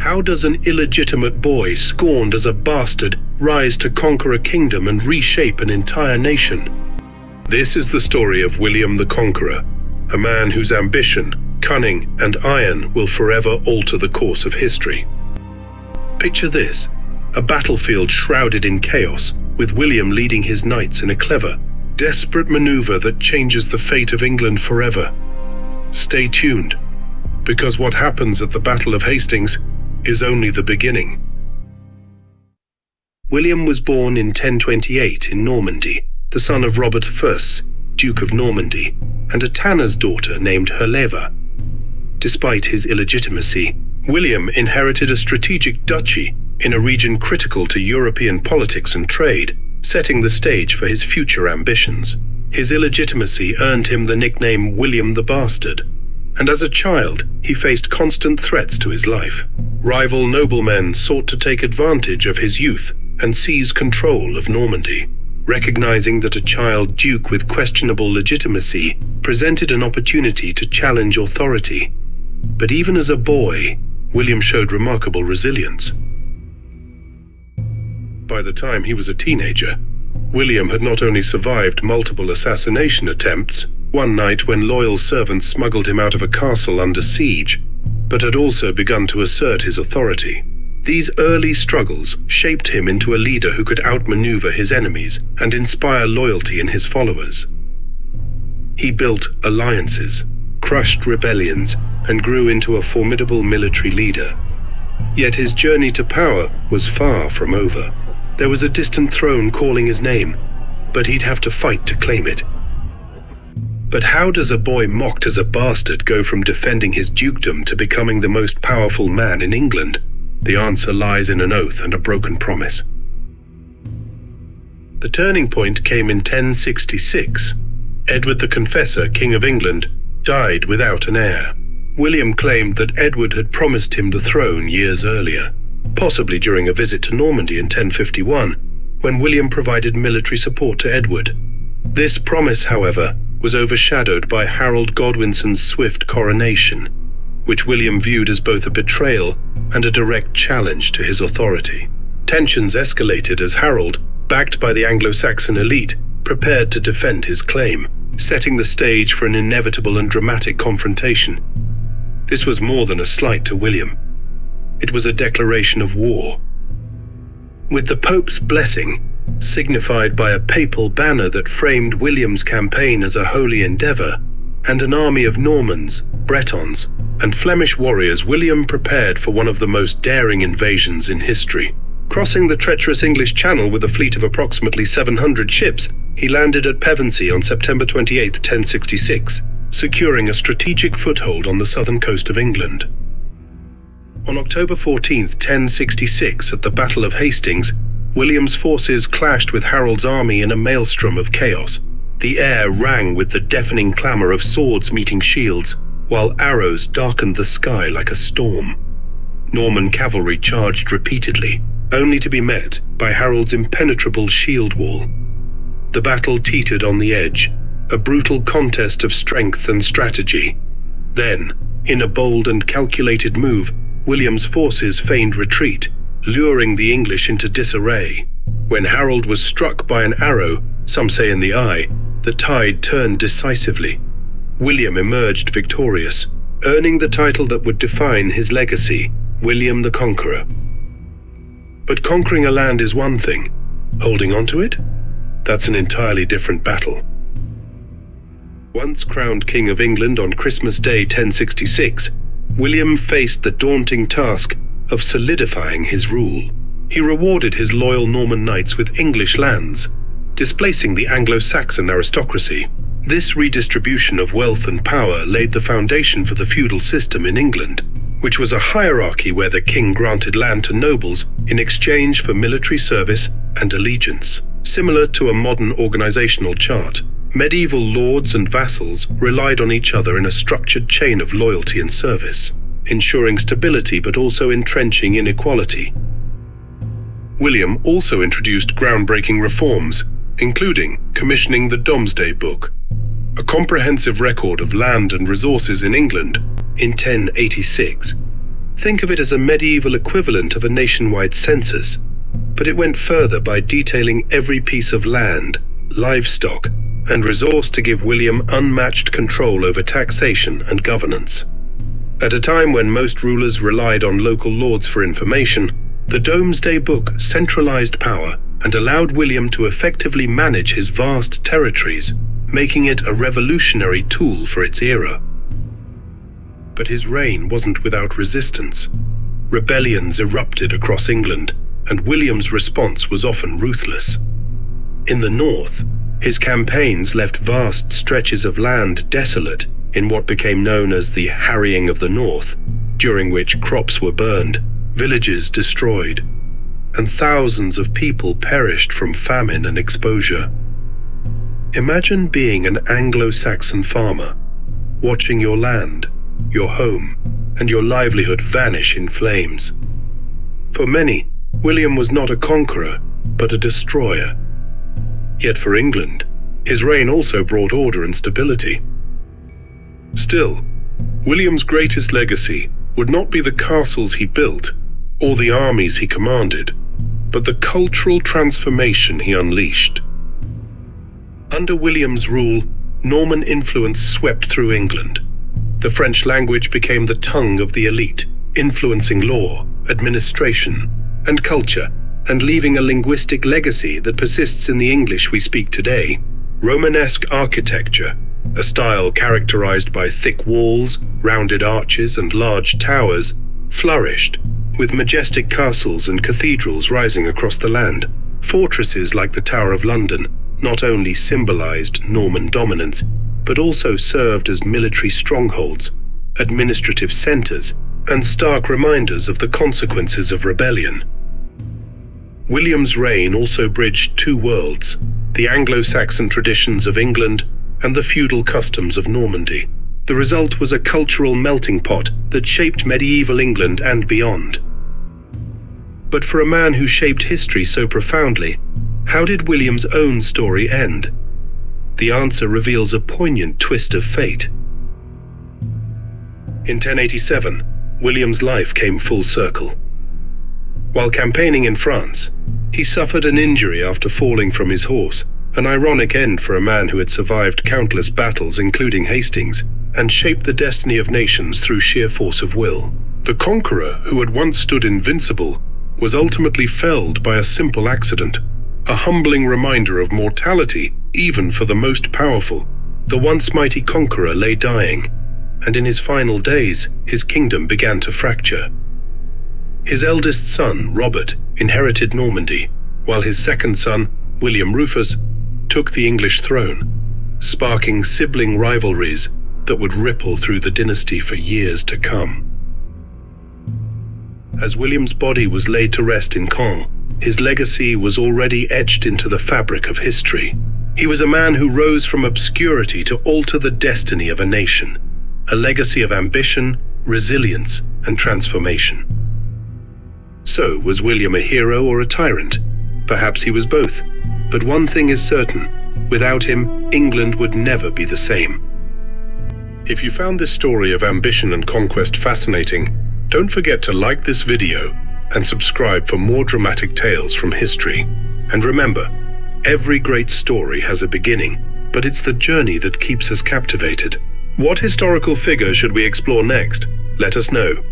How does an illegitimate boy, scorned as a bastard, rise to conquer a kingdom and reshape an entire nation? This is the story of William the Conqueror, a man whose ambition, cunning, and iron will forever alter the course of history. Picture this: a battlefield shrouded in chaos, with William leading his knights in a clever, desperate maneuver that changes the fate of England forever. Stay tuned, because what happens at the Battle of Hastings is only the beginning. William was born in 1028 in Normandy, the son of Robert I, Duke of Normandy, and a tanner's daughter named Herleva. Despite his illegitimacy, William inherited a strategic duchy in a region critical to European politics and trade, setting the stage for his future ambitions. His illegitimacy earned him the nickname William the Bastard, and as a child, he faced constant threats to his life. Rival noblemen sought to take advantage of his youth and seize control of Normandy. Recognizing that a child duke with questionable legitimacy presented an opportunity to challenge authority. But even as a boy, William showed remarkable resilience. By the time he was a teenager, William had not only survived multiple assassination attempts, one night when loyal servants smuggled him out of a castle under siege, but had also begun to assert his authority. These early struggles shaped him into a leader who could outmaneuver his enemies and inspire loyalty in his followers. He built alliances, crushed rebellions, and grew into a formidable military leader. Yet his journey to power was far from over. There was a distant throne calling his name, but he'd have to fight to claim it. But how does a boy mocked as a bastard go from defending his dukedom to becoming the most powerful man in England? The answer lies in an oath and a broken promise. The turning point came in 1066. Edward the Confessor, King of England, died without an heir. William claimed that Edward had promised him the throne years earlier, possibly during a visit to Normandy in 1051, when William provided military support to Edward. This promise, however, was overshadowed by Harold Godwinson's swift coronation, which William viewed as both a betrayal and a direct challenge to his authority. Tensions escalated as Harold, backed by the Anglo-Saxon elite, prepared to defend his claim, setting the stage for an inevitable and dramatic confrontation. This was more than a slight to William. It was a declaration of war. With the Pope's blessing, signified by a papal banner that framed William's campaign as a holy endeavor, and an army of Normans, Bretons, and Flemish warriors, William prepared for one of the most daring invasions in history. Crossing the treacherous English Channel with a fleet of approximately 700 ships, he landed at Pevensey on September 28, 1066, securing a strategic foothold on the southern coast of England. On October 14, 1066, at the Battle of Hastings, William's forces clashed with Harold's army in a maelstrom of chaos. The air rang with the deafening clamor of swords meeting shields, while arrows darkened the sky like a storm. Norman cavalry charged repeatedly, only to be met by Harold's impenetrable shield wall. The battle teetered on the edge, a brutal contest of strength and strategy. Then, in a bold and calculated move, William's forces feigned retreat, luring the English into disarray. When Harold was struck by an arrow, some say in the eye, the tide turned decisively. William emerged victorious, earning the title that would define his legacy, William the Conqueror. But conquering a land is one thing. Holding on to it? That's an entirely different battle. Once crowned King of England on Christmas Day 1066, William faced the daunting task of solidifying his rule. He rewarded his loyal Norman knights with English lands, displacing the Anglo-Saxon aristocracy. This redistribution of wealth and power laid the foundation for the feudal system in England, which was a hierarchy where the king granted land to nobles in exchange for military service and allegiance. Similar to a modern organizational chart, medieval lords and vassals relied on each other in a structured chain of loyalty and service, ensuring stability but also entrenching inequality. William also introduced groundbreaking reforms, including commissioning the Domesday Book, a comprehensive record of land and resources in England, in 1086. Think of it as a medieval equivalent of a nationwide census, but it went further by detailing every piece of land, livestock, and resource to give William unmatched control over taxation and governance. At a time when most rulers relied on local lords for information, the Domesday Book centralized power and allowed William to effectively manage his vast territories, making it a revolutionary tool for its era. But his reign wasn't without resistance. Rebellions erupted across England, and William's response was often ruthless. In the north, his campaigns left vast stretches of land desolate in what became known as the Harrying of the North, during which crops were burned, villages destroyed, and thousands of people perished from famine and exposure. Imagine being an Anglo-Saxon farmer, watching your land, your home, and your livelihood vanish in flames. For many, William was not a conqueror, but a destroyer. Yet for England, his reign also brought order and stability. Still, William's greatest legacy would not be the castles he built or the armies he commanded, but the cultural transformation he unleashed. Under William's rule, Norman influence swept through England. The French language became the tongue of the elite, influencing law, administration, and culture, and leaving a linguistic legacy that persists in the English we speak today. Romanesque architecture, a style characterized by thick walls, rounded arches, and large towers, flourished, with majestic castles and cathedrals rising across the land. Fortresses like the Tower of London not only symbolized Norman dominance, but also served as military strongholds, administrative centers, and stark reminders of the consequences of rebellion. William's reign also bridged two worlds, the Anglo-Saxon traditions of England and the feudal customs of Normandy. The result was a cultural melting pot that shaped medieval England and beyond. But for a man who shaped history so profoundly, how did William's own story end? The answer reveals a poignant twist of fate. In 1087, William's life came full circle. While campaigning in France, he suffered an injury after falling from his horse, an ironic end for a man who had survived countless battles, including Hastings, and shaped the destiny of nations through sheer force of will. The Conqueror, who had once stood invincible, was ultimately felled by a simple accident, a humbling reminder of mortality even for the most powerful. The once mighty Conqueror lay dying, and in his final days, his kingdom began to fracture. His eldest son, Robert, inherited Normandy, while his second son, William Rufus, took the English throne, sparking sibling rivalries that would ripple through the dynasty for years to come. As William's body was laid to rest in Caen, his legacy was already etched into the fabric of history. He was a man who rose from obscurity to alter the destiny of a nation, a legacy of ambition, resilience, and transformation. So, was William a hero or a tyrant? Perhaps he was both. But one thing is certain, without him, England would never be the same. If you found this story of ambition and conquest fascinating, don't forget to like this video and subscribe for more dramatic tales from history. And remember, every great story has a beginning, but it's the journey that keeps us captivated. What historical figure should we explore next? Let us know.